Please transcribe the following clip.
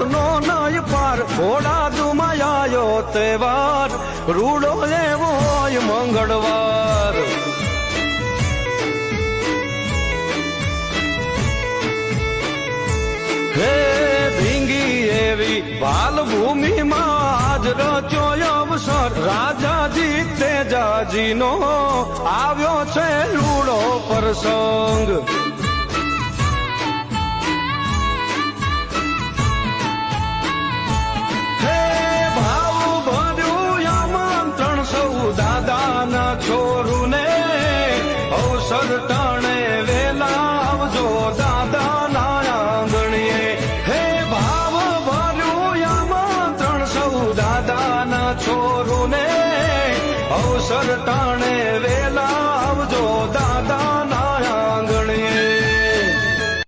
દુઃખનો નય પાર ઘોડા દુમાયો તહેવાર રૂડો એવો હોય મંગળવાર હે ભીંગી એવી બાલ ભૂમિમાં આજ રચ્યો અવસર રાજાજી તેજાજીનો આવ્યો છે રૂડો પ્રસંગ